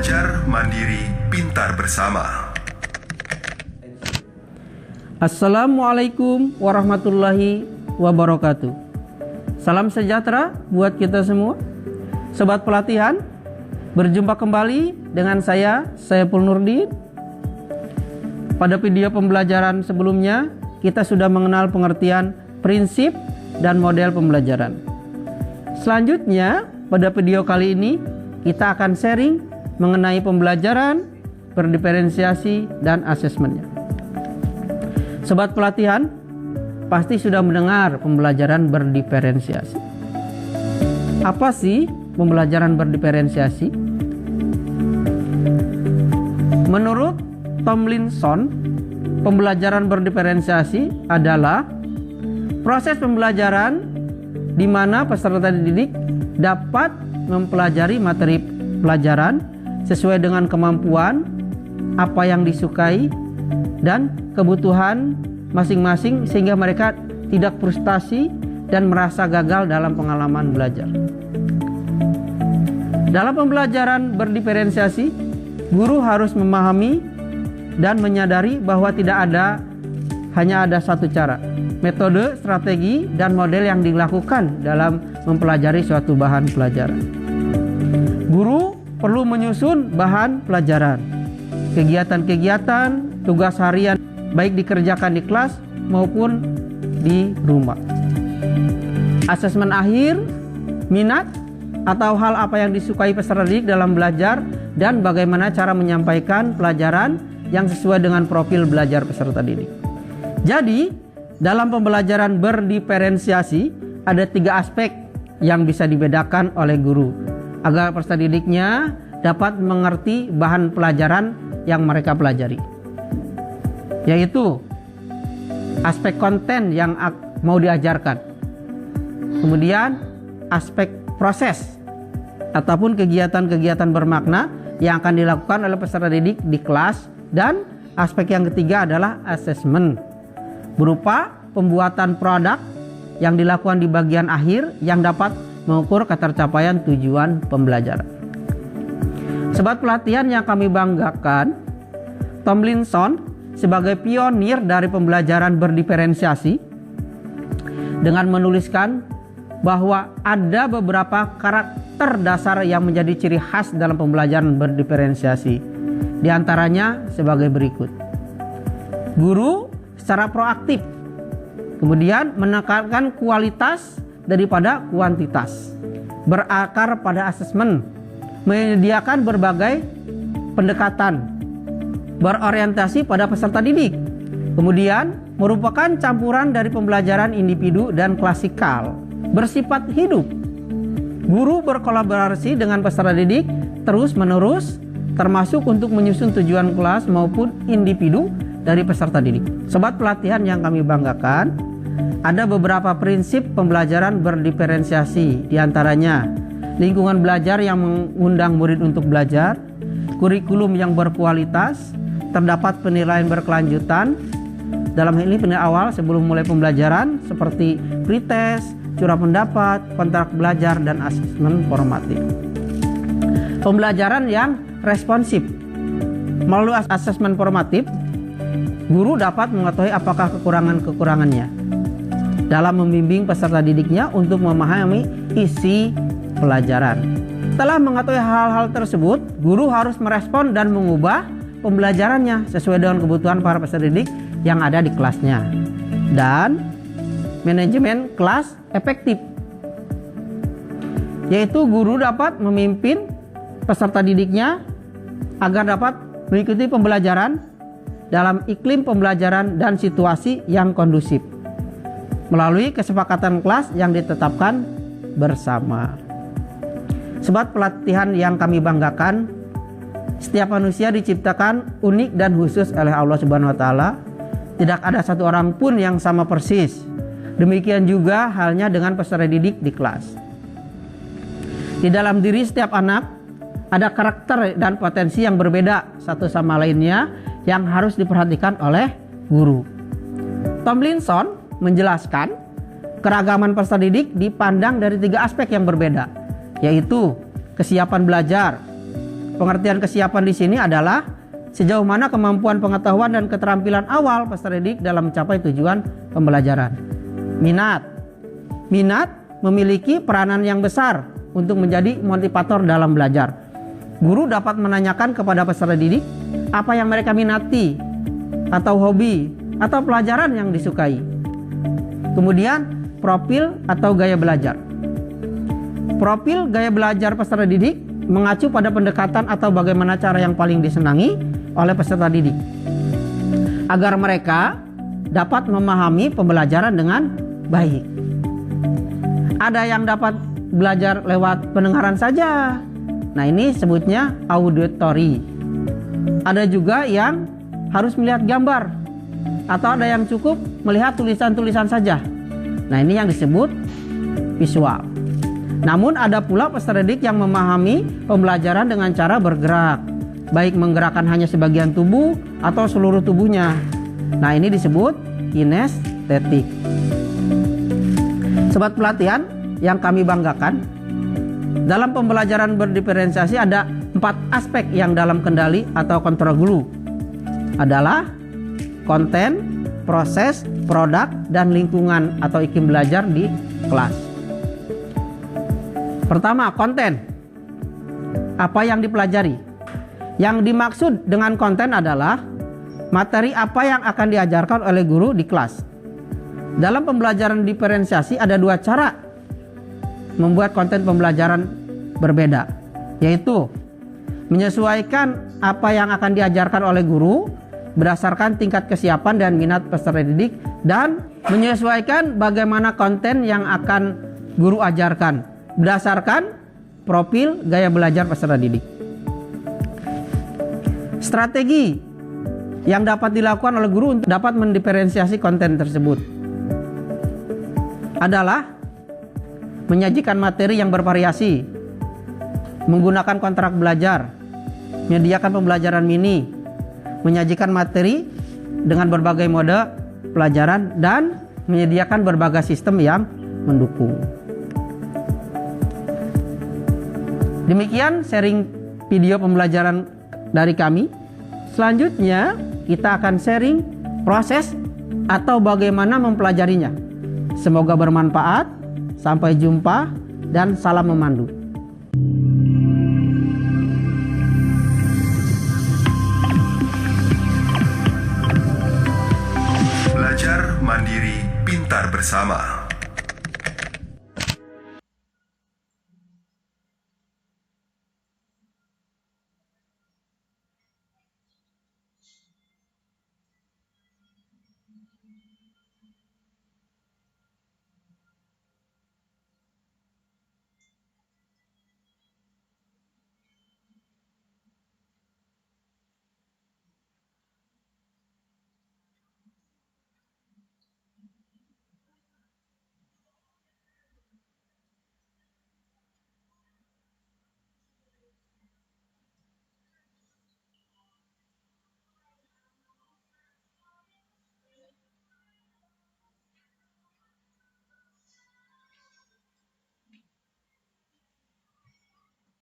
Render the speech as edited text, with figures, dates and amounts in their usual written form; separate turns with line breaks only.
Belajar mandiri, pintar bersama.
Assalamualaikum warahmatullahi wabarakatuh. Salam sejahtera buat kita semua. Sobat pelatihan, berjumpa kembali dengan saya Saiful Nurdin. Pada video pembelajaran sebelumnya, kita sudah mengenal pengertian prinsip dan model pembelajaran. Selanjutnya, pada video kali ini, kita akan sharing mengenai pembelajaran, berdiferensiasi, dan asesmennya. Sobat pelatihan, pasti sudah mendengar pembelajaran berdiferensiasi. Apa sih pembelajaran berdiferensiasi? Menurut Tomlinson, pembelajaran berdiferensiasi adalah proses pembelajaran di mana peserta didik dapat mempelajari materi pelajaran sesuai dengan kemampuan, apa yang disukai, dan kebutuhan masing-masing sehingga mereka tidak frustasi dan merasa gagal dalam pengalaman belajar. Dalam pembelajaran berdiferensiasi, guru harus memahami dan menyadari bahwa hanya ada satu cara, metode, strategi, dan model yang dilakukan dalam mempelajari suatu bahan pelajaran. Guru perlu menyusun bahan pelajaran, kegiatan-kegiatan, tugas harian baik dikerjakan di kelas maupun di rumah. Asesmen akhir, minat, atau hal apa yang disukai peserta didik dalam belajar dan bagaimana cara menyampaikan pelajaran yang sesuai dengan profil belajar peserta didik. Jadi, dalam pembelajaran berdiferensiasi ada 3 aspek yang bisa dibedakan oleh guru agar peserta didiknya dapat mengerti bahan pelajaran yang mereka pelajari, yaitu aspek konten yang mau diajarkan, kemudian aspek proses ataupun kegiatan-kegiatan bermakna yang akan dilakukan oleh peserta didik di kelas, dan aspek yang ketiga adalah asesmen berupa pembuatan produk yang dilakukan di bagian akhir yang dapat mengukur ketercapaian tujuan pembelajaran. Sobat pelatihan yang kami banggakan, Tomlinson sebagai pionir dari pembelajaran berdiferensiasi dengan menuliskan bahwa ada beberapa karakter dasar yang menjadi ciri khas dalam pembelajaran berdiferensiasi. Di antaranya sebagai berikut. Guru secara proaktif, kemudian menekankan kualitas daripada kuantitas, berakar pada asesmen, menyediakan berbagai pendekatan, berorientasi pada peserta didik, kemudian merupakan campuran dari pembelajaran individu dan klasikal, bersifat hidup. Guru berkolaborasi dengan peserta didik terus-menerus, termasuk untuk menyusun tujuan kelas maupun individu dari peserta didik. Sobat pelatihan yang kami banggakan, ada beberapa prinsip pembelajaran berdiferensiasi, diantaranya lingkungan belajar yang mengundang murid untuk belajar, kurikulum yang berkualitas, terdapat penilaian berkelanjutan. Dalam hal ini penilaian awal sebelum mulai pembelajaran seperti pretest, curah pendapat, kontrak belajar, dan asesmen formatif. Pembelajaran yang responsif. Melalui asesmen formatif, guru dapat mengetahui apakah kekurangan-kekurangannya dalam membimbing peserta didiknya untuk memahami isi pelajaran. Setelah mengetahui hal-hal tersebut, guru harus merespon dan mengubah pembelajarannya sesuai dengan kebutuhan para peserta didik yang ada di kelasnya. Dan manajemen kelas efektif, yaitu guru dapat memimpin peserta didiknya agar dapat mengikuti pembelajaran dalam iklim pembelajaran dan situasi yang kondusif melalui kesepakatan kelas yang ditetapkan bersama. Sobat pelatihan yang kami banggakan, setiap manusia diciptakan unik dan khusus oleh Allah Subhanahu wa taala. Tidak ada satu orang pun yang sama persis. Demikian juga halnya dengan peserta didik di kelas. Di dalam diri setiap anak ada karakter dan potensi yang berbeda satu sama lainnya yang harus diperhatikan oleh guru. Tomlinson menjelaskan keragaman peserta didik dipandang dari 3 aspek yang berbeda, yaitu kesiapan belajar, pengertian kesiapan di sini adalah sejauh mana kemampuan pengetahuan dan keterampilan awal peserta didik dalam mencapai tujuan pembelajaran. Minat memiliki peranan yang besar untuk menjadi motivator dalam belajar. Guru dapat menanyakan kepada peserta didik apa yang mereka minati, atau hobi, atau pelajaran yang disukai. Kemudian, profil atau gaya belajar. Profil gaya belajar peserta didik mengacu pada pendekatan atau bagaimana cara yang paling disenangi oleh peserta didik, agar mereka dapat memahami pembelajaran dengan baik. Ada yang dapat belajar lewat pendengaran saja. Nah, ini sebutnya auditory. Ada juga yang harus melihat gambar, atau ada yang cukup melihat tulisan-tulisan saja. Nah, ini yang disebut visual. Namun ada pula peserta didik yang memahami pembelajaran dengan cara bergerak, baik menggerakkan hanya sebagian tubuh atau seluruh tubuhnya. Nah, ini disebut kinestetik. Sobat pelatihan yang kami banggakan, dalam pembelajaran berdiferensiasi ada 4 aspek yang dalam kendali atau kontrol guru. Adalah konten, proses, produk, dan lingkungan atau iklim belajar di kelas. Pertama, konten. Apa yang dipelajari? Yang dimaksud dengan konten adalah materi apa yang akan diajarkan oleh guru di kelas. Dalam pembelajaran diferensiasi ada 2 cara membuat konten pembelajaran berbeda, yaitu menyesuaikan apa yang akan diajarkan oleh guru berdasarkan tingkat kesiapan dan minat peserta didik, dan menyesuaikan bagaimana konten yang akan guru ajarkan berdasarkan profil gaya belajar peserta didik. Strategi yang dapat dilakukan oleh guru untuk dapat mendiferensiasi konten tersebut adalah menyajikan materi yang bervariasi, menggunakan kontrak belajar, menyediakan pembelajaran mini, menyajikan materi dengan berbagai mode pelajaran, dan menyediakan berbagai sistem yang mendukung. Demikian sharing video pembelajaran dari kami. Selanjutnya kita akan sharing proses atau bagaimana mempelajarinya. Semoga bermanfaat. Sampai jumpa dan salam memandu.
Belajar mandiri, pintar bersama.